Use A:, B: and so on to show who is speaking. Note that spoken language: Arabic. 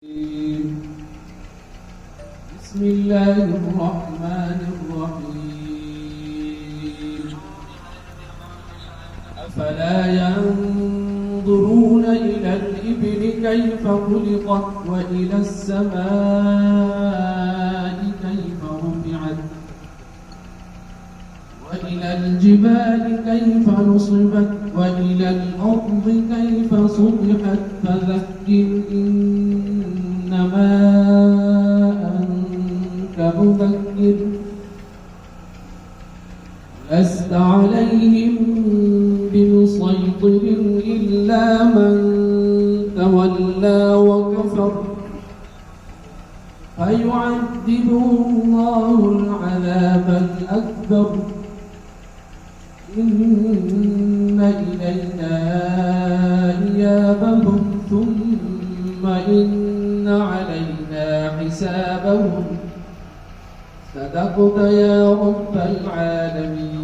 A: بسم الله الرحمن الرحيم أفلا ينظرون إلى الإبل كيف خلقت وإلى السماء كيف رفعت وإلى الجبال كيف نصبت وإلى الأرض كيف سطحت فذكر إنما أنت مذكر لست عليهم بمسيطر إلا من تولى وكفر فيعذبه الله العذاب الأكبر إن إلينا إيابهم ثم إن علينا حسابهم صدقت يا رب العالمين.